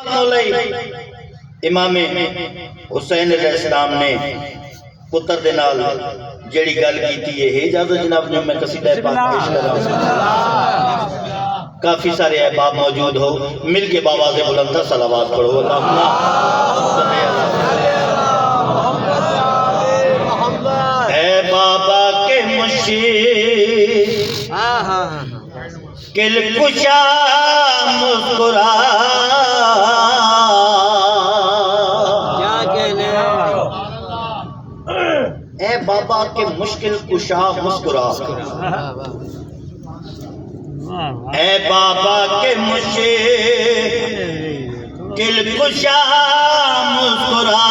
मौलाई इमाम हुसैन अलैहिस्सलाम ने पुत्र दे नाल जेड़ी गल कीती है इजाजत जनाब जो मैं कसीदा पाक पेश कर रहा हूं। काफी सारे अहबाब मौजूद हो, मिल के बाबा से बुलंद सलावत पढ़ो। ऐ बाबा के मुश्किल कुशा मुस्कुरा, ऐ बाबा के मुश्किल कुशा मुस्कुरा, ऐ बाबा के मुश्किल कुशा मुस्कुरा,